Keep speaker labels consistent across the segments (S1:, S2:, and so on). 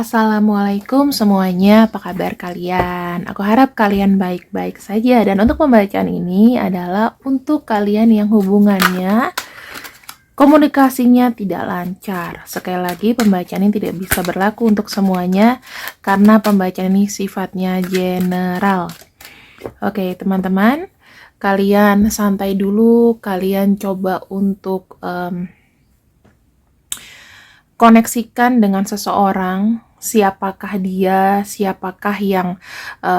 S1: Assalamualaikum semuanya, apa kabar kalian? Aku harap kalian baik-baik saja. Dan untuk pembacaan ini adalah untuk kalian yang hubungannya komunikasinya tidak lancar. Sekali lagi, pembacaan ini tidak bisa berlaku untuk semuanya karena pembacaan ini sifatnya general. Oke, teman-teman, kalian santai dulu. Kalian coba untuk koneksikan dengan seseorang, siapakah dia, siapakah yang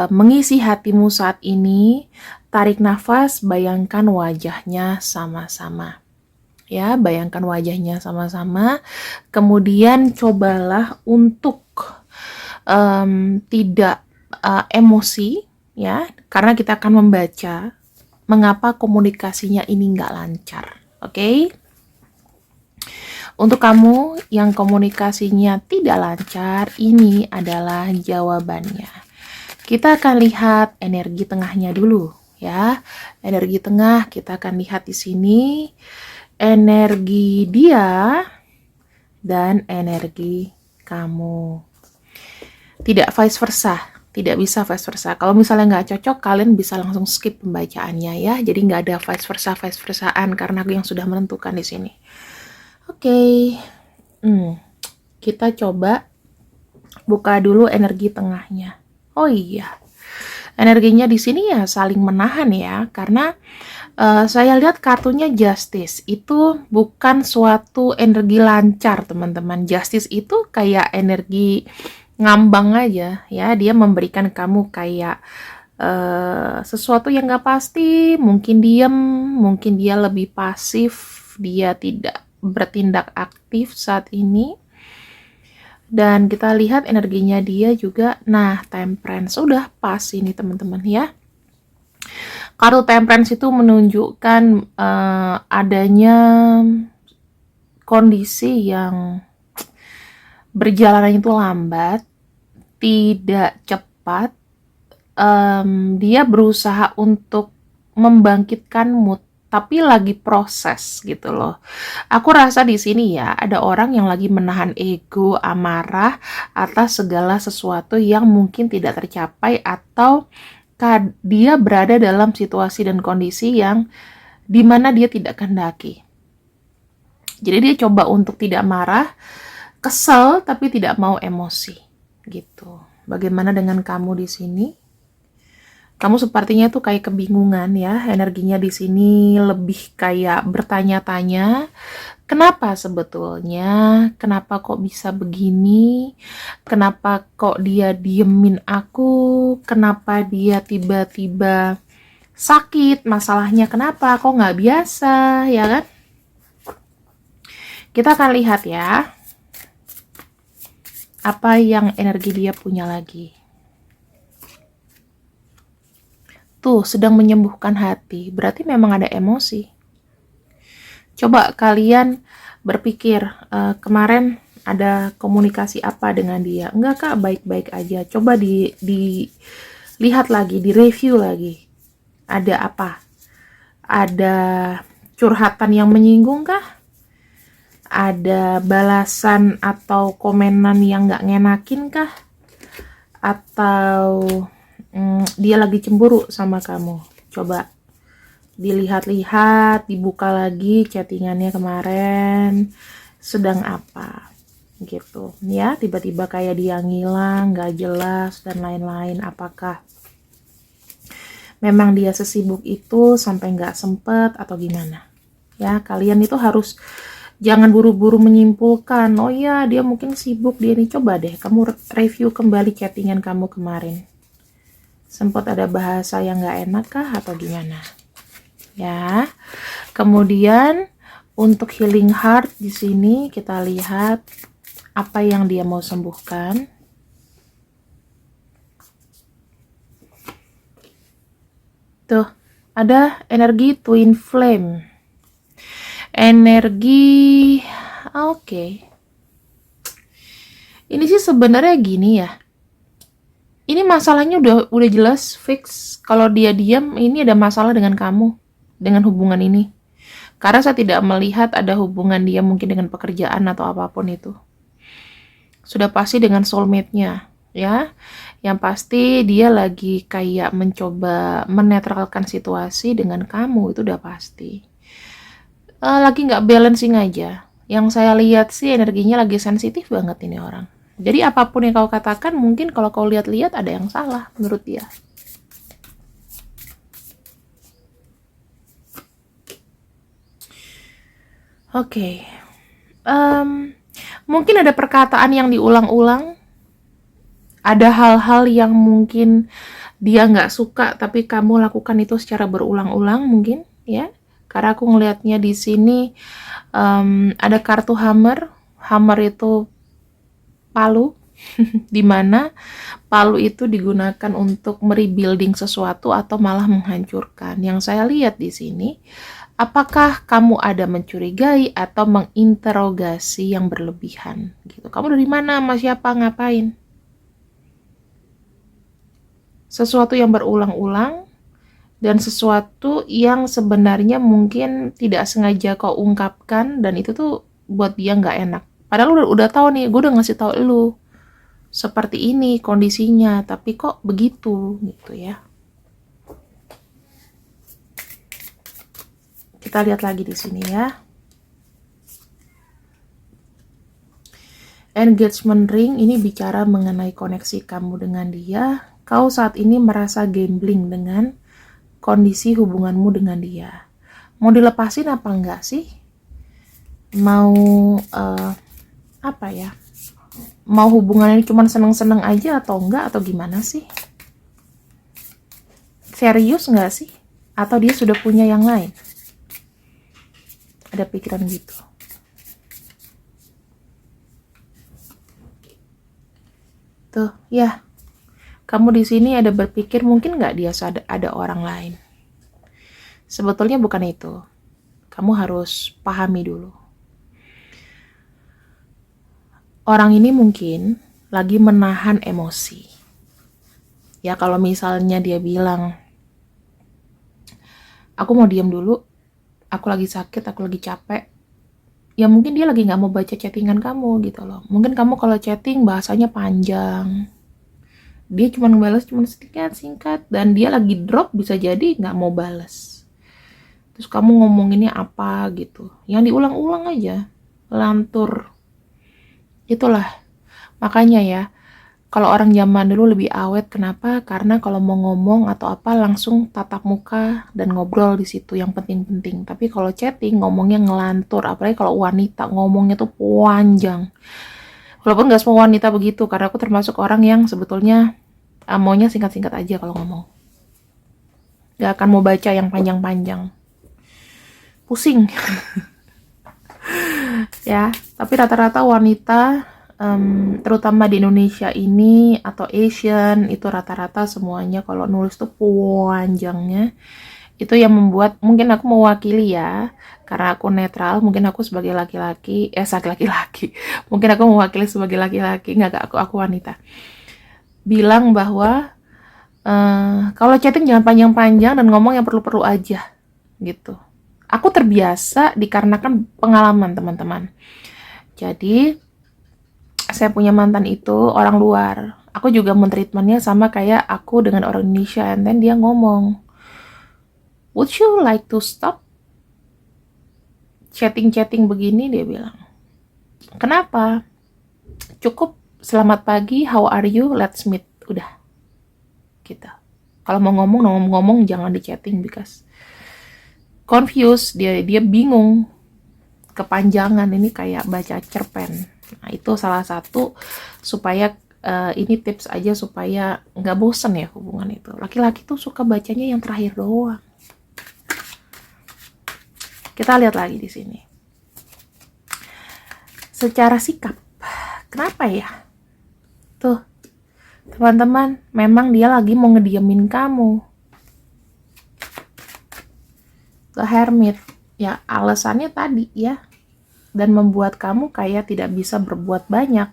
S1: mengisi hatimu saat ini. Tarik nafas, bayangkan wajahnya sama-sama. Ya, bayangkan wajahnya sama-sama. Kemudian cobalah untuk tidak emosi, ya, karena kita akan membaca mengapa komunikasinya ini nggak lancar. Oke? Untuk kamu yang komunikasinya tidak lancar, ini adalah jawabannya. Kita akan lihat energi tengahnya dulu, ya. Energi tengah kita akan lihat di sini. Energi dia dan energi kamu. Tidak vice versa, tidak bisa vice versa. Kalau misalnya nggak cocok, kalian bisa langsung skip pembacaannya ya. Jadi nggak ada vice versaan karena aku yang sudah menentukan di sini. Oke, kita coba buka dulu energi tengahnya. Oh iya, energinya di sini ya saling menahan ya, karena saya lihat kartunya Justice itu bukan suatu energi lancar, teman-teman. Justice itu kayak energi ngambang aja ya, dia memberikan kamu kayak sesuatu yang gak pasti, mungkin diam, mungkin dia lebih pasif, dia tidak bertindak aktif saat ini. Dan kita lihat energinya dia juga, nah Temperance, udah pas ini teman-teman ya. Kartu Temperance itu menunjukkan adanya kondisi yang berjalan itu lambat, tidak cepat. Dia berusaha untuk membangkitkan mood, tapi lagi proses gitu loh. Aku rasa di sini ya ada orang yang lagi menahan ego, amarah atas segala sesuatu yang mungkin tidak tercapai, atau dia berada dalam situasi dan kondisi yang dimana dia tidak kehendaki. Jadi dia coba untuk tidak marah, kesel, tapi tidak mau emosi gitu. Bagaimana dengan kamu di sini? Kamu sepertinya tuh kayak kebingungan ya, energinya di sini lebih kayak bertanya-tanya, kenapa sebetulnya, kenapa kok bisa begini, kenapa kok dia diemin aku, kenapa dia tiba-tiba sakit, masalahnya kenapa, kok nggak biasa, ya kan? Kita akan lihat ya, apa yang energi dia punya lagi. Tuh, sedang menyembuhkan hati, berarti memang ada emosi. Coba kalian berpikir, kemarin ada komunikasi apa dengan dia? Enggak kak, baik-baik aja. Coba dilihat lagi, direview lagi. Ada apa? Ada curhatan yang menyinggung kah? Ada balasan atau komenan yang nggak ngenakin kah? Atau dia lagi cemburu sama kamu? Coba dilihat-lihat, dibuka lagi chattingannya kemarin, sedang apa gitu ya. Tiba-tiba kayak dia ngilang, gak jelas dan lain-lain. Apakah memang dia sesibuk itu sampai gak sempet atau gimana ya? Kalian itu harus jangan buru-buru menyimpulkan, oh ya dia mungkin sibuk, dia nih. Coba deh kamu review kembali chattingan kamu kemarin, sempat ada bahasa yang gak enak kah atau gimana ya. Kemudian untuk healing heart di sini kita lihat apa yang dia mau sembuhkan. Tuh, ada energi twin flame. Energi oke. Ini sih sebenarnya gini ya. Ini masalahnya udah jelas fix. Kalau dia diam, ini ada masalah dengan kamu, dengan hubungan ini. Karena saya tidak melihat ada hubungan dia mungkin dengan pekerjaan atau apapun itu. Sudah pasti dengan soulmate-nya, ya. Yang pasti dia lagi kayak mencoba menetralkan situasi dengan kamu, itu udah pasti. Lagi nggak balancing aja. Yang saya lihat sih energinya lagi sensitif banget ini orang. Jadi apapun yang kau katakan mungkin kalau kau lihat-lihat ada yang salah menurut dia. Oke. Mungkin ada perkataan yang diulang-ulang. Ada hal-hal yang mungkin dia nggak suka tapi kamu lakukan itu secara berulang-ulang mungkin, ya. Karena aku ngelihatnya di sini ada kartu hammer. Hammer itu palu, di mana palu itu digunakan untuk merebuilding sesuatu atau malah menghancurkan. Yang saya lihat di sini, apakah kamu ada mencurigai atau menginterogasi yang berlebihan gitu. Kamu dari mana, sama siapa, ngapain? Sesuatu yang berulang-ulang dan sesuatu yang sebenarnya mungkin tidak sengaja kau ungkapkan dan itu tuh buat dia nggak enak. Padahal udah tahu nih, gue udah ngasih tahu lu seperti ini kondisinya, tapi kok begitu gitu ya. Kita lihat lagi di sini ya. Engagement ring ini bicara mengenai koneksi kamu dengan dia. Kau saat ini merasa gambling dengan kondisi hubunganmu dengan dia. Mau dilepasin apa enggak sih? Mau apa ya? Mau hubungannya cuma seneng-seneng aja atau enggak, atau gimana sih? Serius enggak sih? Atau dia sudah punya yang lain? Ada pikiran gitu. Tuh, ya. Kamu di sini ada berpikir mungkin nggak dia ada orang lain. Sebetulnya bukan itu. Kamu harus pahami dulu. Orang ini mungkin lagi menahan emosi. Ya kalau misalnya dia bilang, aku mau diam dulu, aku lagi sakit, aku lagi capek. Ya mungkin dia lagi nggak mau baca chattingan kamu gitu loh. Mungkin kamu kalau chatting bahasanya panjang. Dia cuma ngebalas cuma singkat dan dia lagi drop, bisa jadi nggak mau balas. Terus kamu ngomonginnya apa gitu. Yang diulang-ulang aja. Lantur. Itulah. Makanya ya, kalau orang zaman dulu lebih awet, kenapa? Karena kalau mau ngomong atau apa langsung tatap muka dan ngobrol di situ yang penting-penting. Tapi kalau chatting ngomongnya ngelantur, apalagi kalau wanita ngomongnya tuh panjang. Walaupun gak semua wanita begitu, karena aku termasuk orang yang sebetulnya maunya singkat-singkat aja kalau ngomong. Gak akan mau baca yang panjang-panjang. Pusing. Ya, tapi rata-rata wanita terutama di Indonesia ini atau Asian itu rata-rata semuanya kalau nulis tuh panjangnya. Itu yang membuat mungkin aku mewakili ya, karena aku netral, mungkin aku sebagai laki-laki, mungkin aku mewakili sebagai laki-laki, nggak aku wanita. Bilang bahwa kalau chatting jangan panjang-panjang dan ngomong yang perlu-perlu aja gitu. Aku terbiasa dikarenakan pengalaman teman-teman. Jadi saya punya mantan itu orang luar. Aku juga mentreatmentnya sama kayak aku dengan orang Indonesia. And then dia ngomong, would you like to stop chatting-chatting begini? Dia bilang. Kenapa? Cukup selamat pagi, how are you, let's meet. Udah. Gitu. Kalau mau ngomong jangan di chatting because confused, dia bingung. Kepanjangan ini kayak baca cerpen. Nah, itu salah satu supaya ini tips aja supaya nggak bosen ya hubungan itu. Laki-laki tuh suka bacanya yang terakhir doang. Kita lihat lagi di sini. Secara sikap, kenapa ya? Tuh, teman-teman, memang dia lagi mau ngediamin kamu. The Hermit, ya alasannya tadi ya, dan membuat kamu kayak tidak bisa berbuat banyak.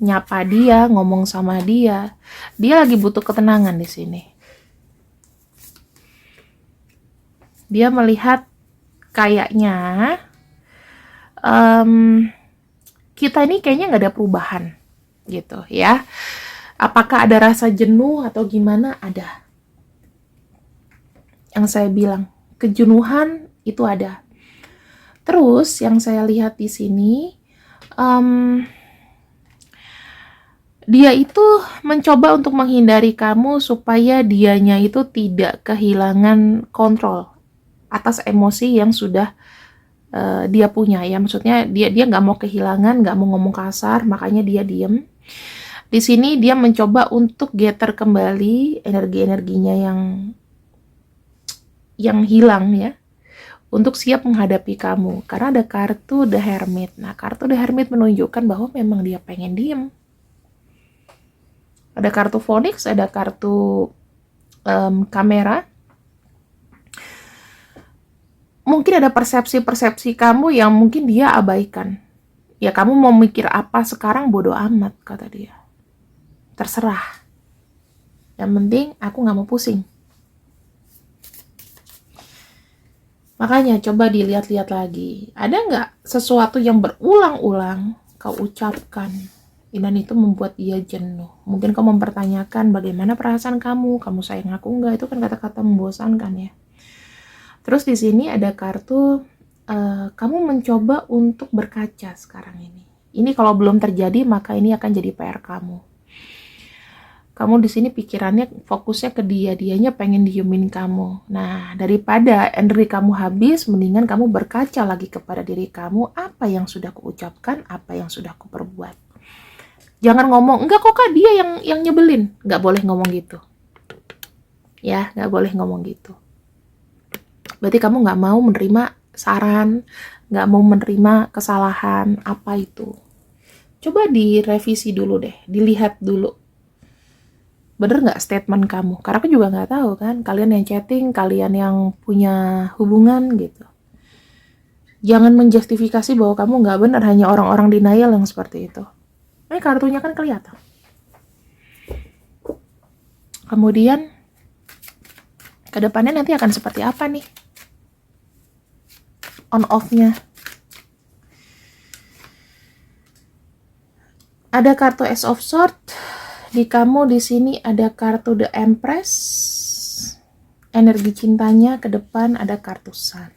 S1: Nyapa dia, ngomong sama dia. Dia lagi butuh ketenangan di sini. Dia melihat kayaknya kita ini kayaknya nggak ada perubahan gitu ya. Apakah ada rasa jenuh atau gimana? Ada. Yang saya bilang, kejenuhan itu ada. Terus yang saya lihat di sini, dia itu mencoba untuk menghindari kamu supaya dianya itu tidak kehilangan kontrol atas emosi yang sudah dia punya ya. Maksudnya dia nggak mau kehilangan, nggak mau ngomong kasar, makanya dia diem. Di sini dia mencoba untuk gather kembali energi-energinya yang hilang ya, untuk siap menghadapi kamu. Karena ada kartu The Hermit. Nah, kartu The Hermit menunjukkan bahwa memang dia pengen diem. Ada kartu Phoenix, ada kartu kamera. Mungkin ada persepsi-persepsi kamu yang mungkin dia abaikan. Ya, kamu mau mikir apa sekarang bodo amat, kata dia. Terserah. Yang penting aku gak mau pusing. Makanya coba dilihat-lihat lagi. Ada nggak sesuatu yang berulang-ulang kau ucapkan dan itu membuat dia jenuh? Mungkin kau mempertanyakan bagaimana perasaan kamu sayang aku nggak? Itu kan kata-kata membosankan ya. Terus di sini ada kartu kamu mencoba untuk berkaca sekarang ini. Ini kalau belum terjadi maka ini akan jadi PR kamu. Kamu di sini pikirannya fokusnya ke dianya pengen diemin kamu. Nah, daripada energi kamu habis, mendingan kamu berkaca lagi kepada diri kamu, apa yang sudah kuucapkan, apa yang sudah kuperbuat. Jangan ngomong, enggak kok Kak, dia yang nyebelin. Enggak boleh ngomong gitu. Ya, enggak boleh ngomong gitu. Berarti kamu enggak mau menerima saran, enggak mau menerima kesalahan, apa itu. Coba direvisi dulu deh, dilihat dulu. Bener nggak statement kamu? Karena aku juga nggak tahu kan, kalian yang chatting, kalian yang punya hubungan gitu. Jangan menjustifikasi bahwa kamu nggak benar, hanya orang-orang denial yang seperti itu. Ini kartunya kan kelihatan. Kemudian, kedepannya nanti akan seperti apa nih? On-off-nya. Ada kartu Ace of Swords. Di kamu di sini ada kartu The Empress. Energi cintanya ke depan ada kartu Sun.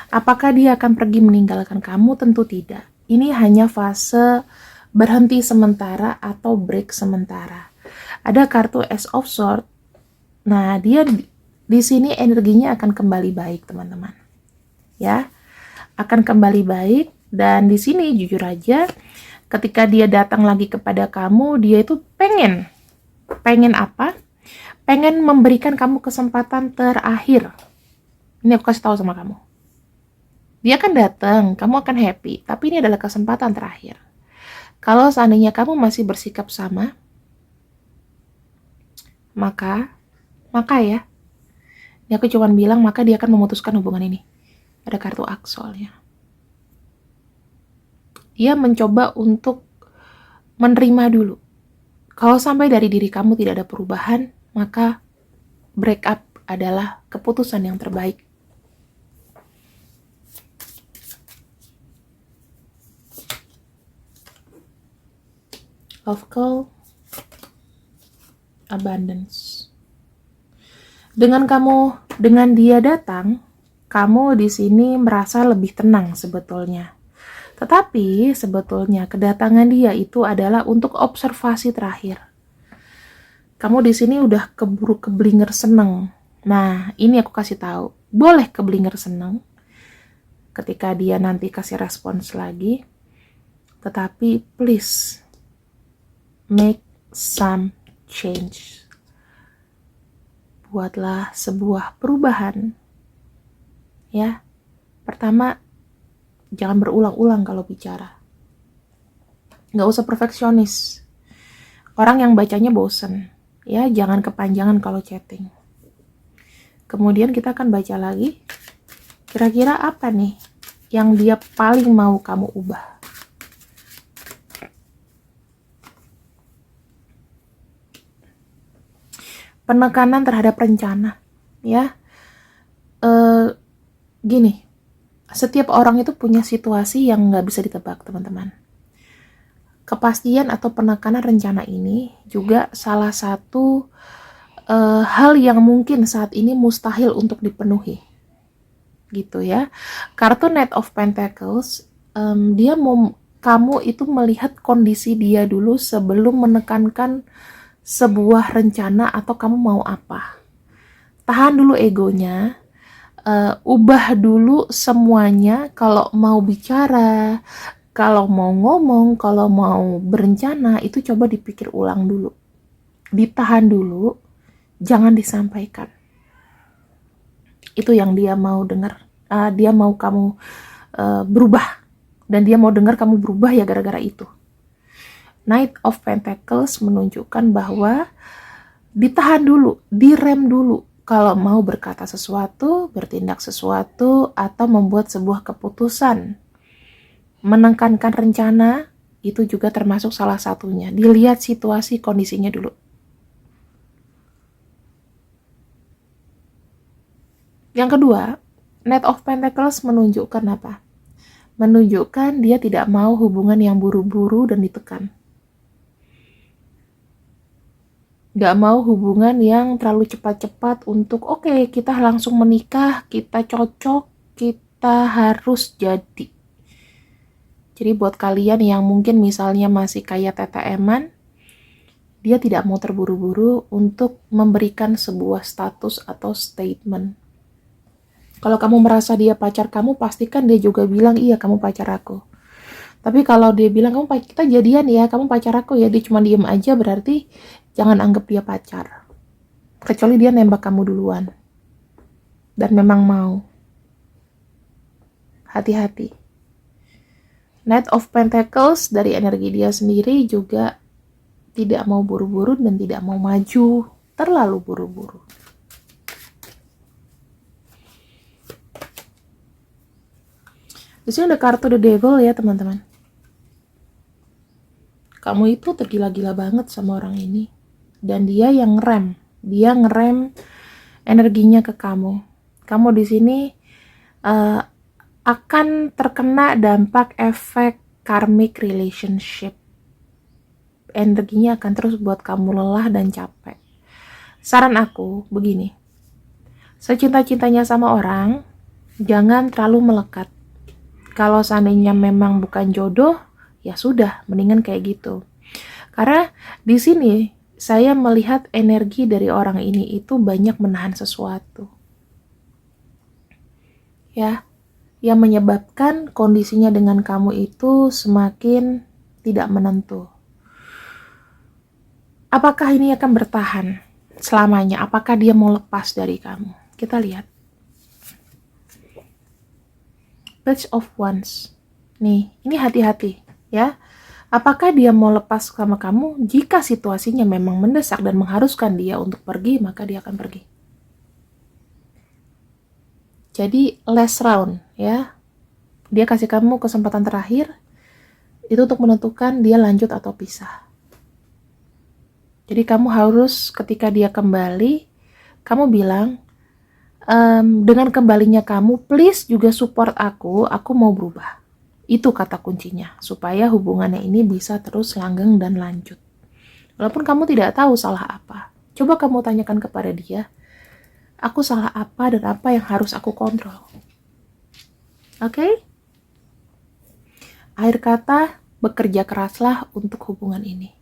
S1: Apakah dia akan pergi meninggalkan kamu? Tentu tidak. Ini hanya fase berhenti sementara atau break sementara. Ada kartu Ace of Swords. Nah, dia di sini energinya akan kembali baik, teman-teman. Ya, akan kembali baik. Dan di sini jujur aja, ketika dia datang lagi kepada kamu, dia itu pengen apa? Pengen memberikan kamu kesempatan terakhir. Ini aku kasih tahu sama kamu. Dia akan datang, kamu akan happy, tapi ini adalah kesempatan terakhir. Kalau seandainya kamu masih bersikap sama, maka ya, ini aku cuma bilang, maka dia akan memutuskan hubungan ini. Ada kartu aksolnya. Dia mencoba untuk menerima dulu. Kalau sampai dari diri kamu tidak ada perubahan, maka break up adalah keputusan yang terbaik. Love call, abundance. Dengan dia datang, kamu di sini merasa lebih tenang sebetulnya. Tetapi sebetulnya kedatangan dia itu adalah untuk observasi terakhir. Kamu di sini udah keburu keblinger seneng. Nah, ini aku kasih tahu. Boleh keblinger seneng ketika dia nanti kasih respons lagi. Tetapi please make some change. Buatlah sebuah perubahan. Ya. Pertama, jangan berulang-ulang kalau bicara. Nggak usah perfeksionis. Orang yang bacanya bosen. Ya, jangan kepanjangan kalau chatting. Kemudian kita akan baca lagi. Kira-kira apa nih yang dia paling mau kamu ubah? Penekanan terhadap rencana. Ya. Gini. Setiap orang itu punya situasi yang nggak bisa ditebak, teman-teman. kepastian atau penekanan rencana ini juga salah satu hal yang mungkin saat ini mustahil untuk dipenuhi, gitu ya. Kartu Knight of Pentacles, dia mau kamu itu melihat kondisi dia dulu sebelum menekankan sebuah rencana atau kamu mau apa. Tahan dulu egonya, ubah dulu semuanya. Kalau mau bicara, kalau mau ngomong, kalau mau berencana, itu coba dipikir ulang dulu, ditahan dulu, jangan disampaikan. Itu yang dia mau dengar. Dia mau kamu berubah, dan dia mau dengar kamu berubah ya gara-gara itu. Knight of Pentacles menunjukkan bahwa ditahan dulu, direm dulu kalau mau berkata sesuatu, bertindak sesuatu, atau membuat sebuah keputusan. Menekankan rencana itu juga termasuk salah satunya. Dilihat situasi kondisinya dulu. Yang kedua, Knight of Pentacles menunjukkan apa? Menunjukkan dia tidak mau hubungan yang buru-buru dan ditekan. Gak mau hubungan yang terlalu cepat-cepat untuk oke, kita langsung menikah, kita cocok, kita harus jadi. Jadi buat kalian yang mungkin misalnya masih kayak TTM-an, dia tidak mau terburu-buru untuk memberikan sebuah status atau statement. Kalau kamu merasa dia pacar kamu, pastikan dia juga bilang, iya kamu pacar aku. Tapi kalau dia bilang, kita jadian ya, kamu pacar aku ya, dia cuma diem aja, berarti jangan anggap dia pacar. Kecuali dia nembak kamu duluan. Dan memang mau. Hati-hati. Knight of Pentacles dari energi dia sendiri juga tidak mau buru-buru dan tidak mau maju terlalu buru-buru. Di sini ada kartu The Devil ya teman-teman. Kamu itu tergila-gila banget sama orang ini. Dan dia yang ngerem. Dia ngerem energinya ke kamu. Kamu di sini akan terkena dampak efek karmic relationship. Energinya akan terus buat kamu lelah dan capek. Saran aku begini. Secinta-cintanya sama orang, jangan terlalu melekat. Kalau seandainya memang bukan jodoh, ya sudah, mendingan kayak gitu. Karena di sini saya melihat energi dari orang ini itu banyak menahan sesuatu. Ya, yang menyebabkan kondisinya dengan kamu itu semakin tidak menentu. Apakah ini akan bertahan selamanya? Apakah dia mau lepas dari kamu? Kita lihat. Page of Wands. Nih, ini hati-hati ya. Apakah dia mau lepas sama kamu? Jika situasinya memang mendesak dan mengharuskan dia untuk pergi, maka dia akan pergi. Jadi last round ya. Dia kasih kamu kesempatan terakhir itu untuk menentukan dia lanjut atau pisah. Jadi kamu harus ketika dia kembali, kamu bilang, dengan kembalinya kamu, please juga support aku mau berubah. Itu kata kuncinya, supaya hubungannya ini bisa terus langgeng dan lanjut. Walaupun kamu tidak tahu salah apa, coba kamu tanyakan kepada dia, aku salah apa dan apa yang harus aku kontrol. Oke? Akhir kata, bekerja keraslah untuk hubungan ini.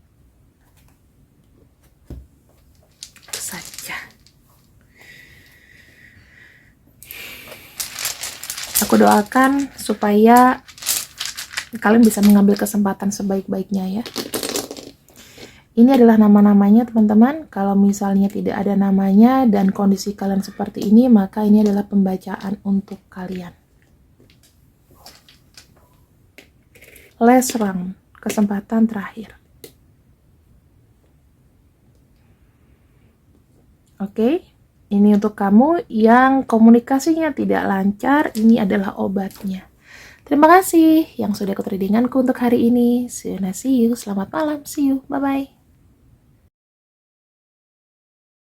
S1: Aku doakan supaya kalian bisa mengambil kesempatan sebaik-baiknya ya. Ini adalah nama-namanya teman-teman. Kalau misalnya tidak ada namanya dan kondisi kalian seperti ini, maka ini adalah pembacaan untuk kalian. Last round, kesempatan terakhir. Oke. Ini untuk kamu yang komunikasinya tidak lancar, ini adalah obatnya. Terima kasih yang sudah ikut readinganku untuk hari ini. See you, selamat malam, see you, bye-bye.